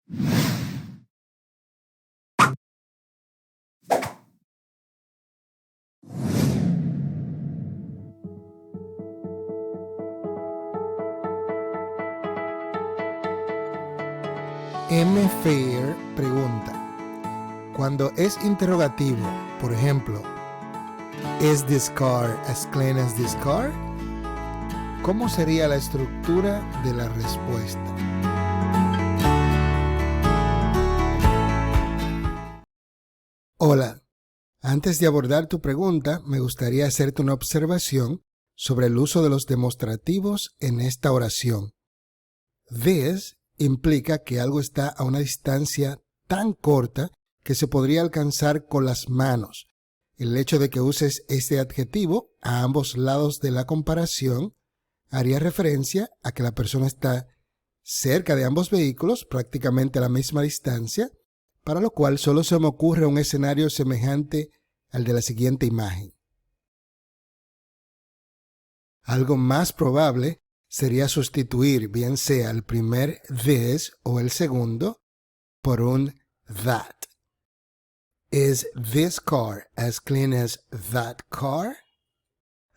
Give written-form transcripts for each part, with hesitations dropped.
M. Fair pregunta, cuando es interrogativo, por ejemplo, ¿is this car as clean as this car? ¿Cómo sería la estructura de la respuesta? Hola, antes de abordar tu pregunta, me gustaría hacerte una observación sobre el uso de los demostrativos en esta oración. This implica que algo está a una distancia tan corta que se podría alcanzar con las manos. El hecho de que uses este adjetivo a ambos lados de la comparación haría referencia a que la persona está cerca de ambos vehículos, prácticamente a la misma distancia, para lo cual solo se me ocurre un escenario semejante al de la siguiente imagen. Algo más probable sería sustituir bien sea el primer this o el segundo por un that. Is this car as clean as that car?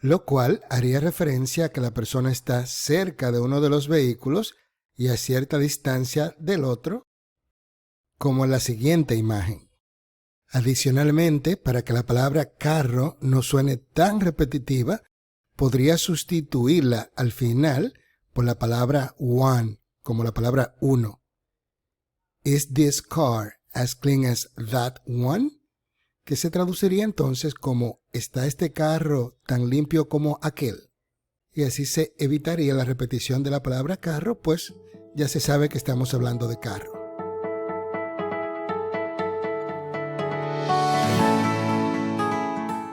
Lo cual haría referencia a que la persona está cerca de uno de los vehículos y a cierta distancia del otro, como en la siguiente imagen. Adicionalmente, para que la palabra carro no suene tan repetitiva, podría sustituirla al final por la palabra one, como la palabra uno. Is this car as clean as that one? Que se traduciría entonces como ¿está este carro tan limpio como aquel? Y así se evitaría la repetición de la palabra carro, pues ya se sabe que estamos hablando de carro.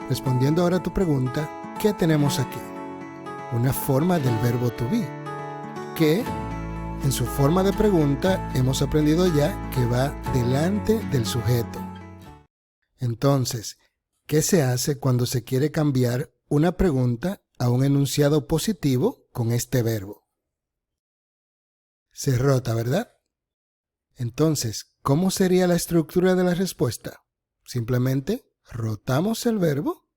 Respondiendo ahora a tu pregunta, ¿qué tenemos aquí? Una forma del verbo to be, que en su forma de pregunta hemos aprendido ya que va delante del sujeto. Entonces, ¿qué se hace cuando se quiere cambiar una pregunta a un enunciado positivo con este verbo? Se rota, ¿verdad? Entonces, ¿cómo sería la estructura de la respuesta? Simplemente rotamos el verbo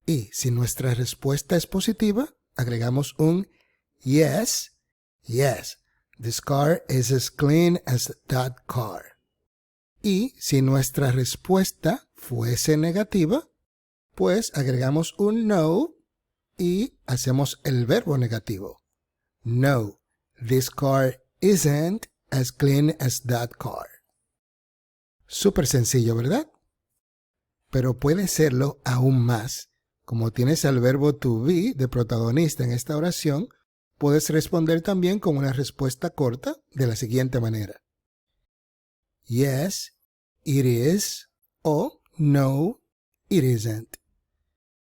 y si nuestra respuesta es positiva, agregamos un yes, yes, this car is as clean as that car. Y si nuestra respuesta fuese negativa, pues agregamos un no y hacemos el verbo negativo. No, this car isn't as clean as that car. Súper sencillo, ¿verdad? Pero puede serlo aún más. Como tienes al verbo to be de protagonista en esta oración, puedes responder también con una respuesta corta de la siguiente manera. Yes, it is, o no, it isn't.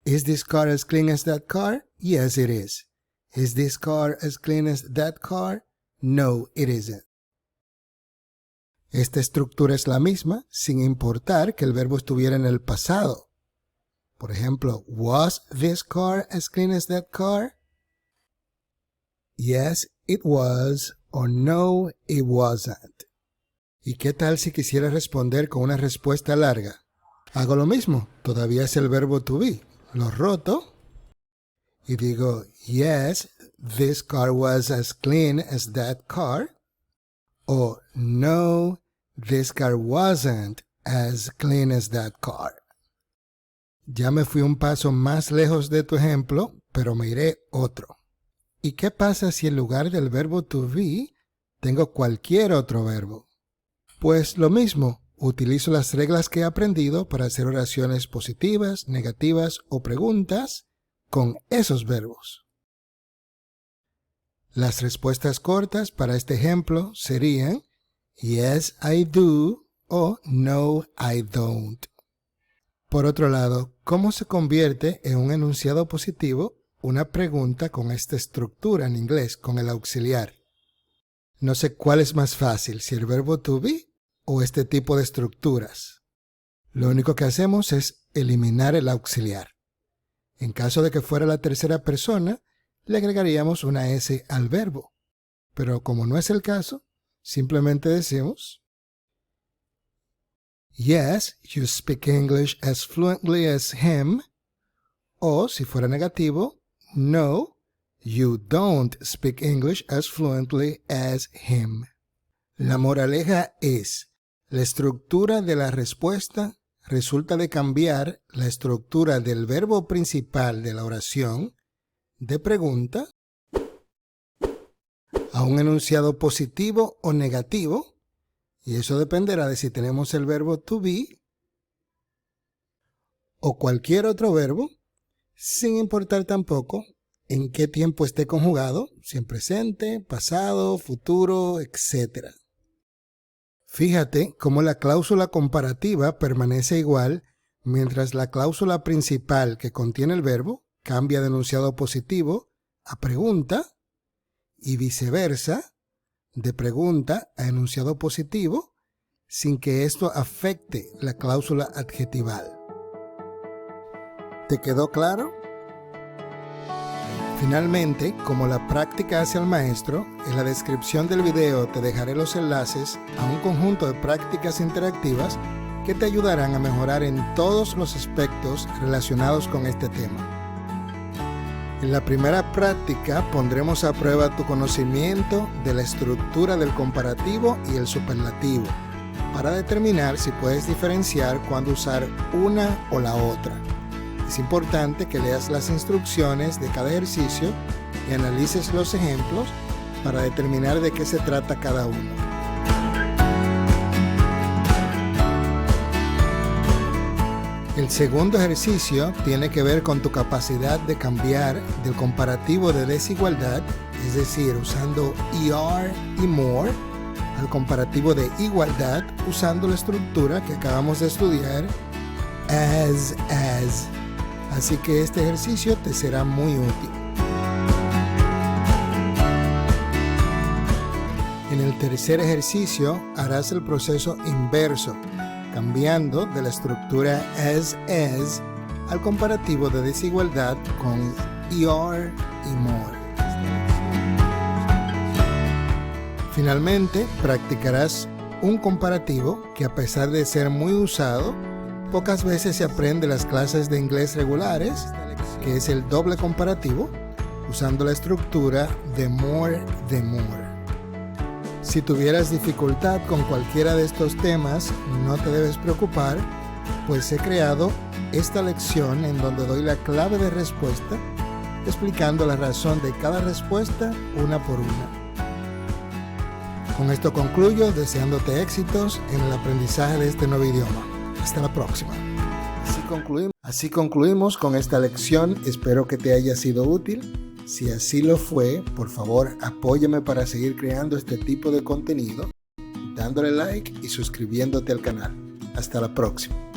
Is this car as clean as that car? Yes, it is. Is this car as clean as that car? No, it isn't. Esta estructura es la misma, sin importar que el verbo estuviera en el pasado. Por ejemplo, was this car as clean as that car? Yes, it was, or no, it wasn't. ¿Y qué tal si quisiera responder con una respuesta larga? Hago lo mismo, todavía es el verbo to be. Lo roto y digo, yes, this car was as clean as that car. O no, this car wasn't as clean as that car. Ya me fui un paso más lejos de tu ejemplo, pero me iré otro. ¿Y qué pasa si en lugar del verbo to be, tengo cualquier otro verbo? Pues lo mismo, utilizo las reglas que he aprendido para hacer oraciones positivas, negativas o preguntas con esos verbos. Las respuestas cortas para este ejemplo serían yes, I do o no, I don't. Por otro lado, ¿cómo se convierte en un enunciado positivo una pregunta con esta estructura en inglés, con el auxiliar? No sé cuál es más fácil, si el verbo to be o este tipo de estructuras. Lo único que hacemos es eliminar el auxiliar. En caso de que fuera la tercera persona, le agregaríamos una S al verbo. Pero como no es el caso, simplemente decimos yes, you speak English as fluently as him. O si fuera negativo, no, you don't speak English as fluently as him. La moraleja es, la estructura de la respuesta resulta de cambiar la estructura del verbo principal de la oración de pregunta a un enunciado positivo o negativo, y eso dependerá de si tenemos el verbo to be o cualquier otro verbo, sin importar tampoco en qué tiempo esté conjugado, si en presente, pasado, futuro, etc. Fíjate cómo la cláusula comparativa permanece igual mientras la cláusula principal que contiene el verbo cambia de enunciado positivo a pregunta y viceversa, de pregunta a enunciado positivo, sin que esto afecte la cláusula adjetival. ¿Te quedó claro? Finalmente, como la práctica hace al maestro, en la descripción del video te dejaré los enlaces a un conjunto de prácticas interactivas que te ayudarán a mejorar en todos los aspectos relacionados con este tema. En la primera práctica pondremos a prueba tu conocimiento de la estructura del comparativo y el superlativo, para determinar si puedes diferenciar cuándo usar una o la otra. Es importante que leas las instrucciones de cada ejercicio y analices los ejemplos para determinar de qué se trata cada uno. El segundo ejercicio tiene que ver con tu capacidad de cambiar del comparativo de desigualdad, es decir, usando ER y more, al comparativo de igualdad usando la estructura que acabamos de estudiar, as. Así que este ejercicio te será muy útil. En el tercer ejercicio harás el proceso inverso, cambiando de la estructura as al comparativo de desigualdad con ER y more. Finalmente, practicarás un comparativo que, a pesar de ser muy usado, pocas veces se aprende en las clases de inglés regulares, que es el doble comparativo, usando la estructura de more than more. Si tuvieras dificultad con cualquiera de estos temas, no te debes preocupar, pues he creado esta lección en donde doy la clave de respuesta, explicando la razón de cada respuesta una por una. Con esto concluyo, deseándote éxitos en el aprendizaje de este nuevo idioma. Hasta la próxima. Así concluimos con esta lección. Espero que te haya sido útil. Si así lo fue, por favor, apóyame para seguir creando este tipo de contenido, dándole like y suscribiéndote al canal. Hasta la próxima.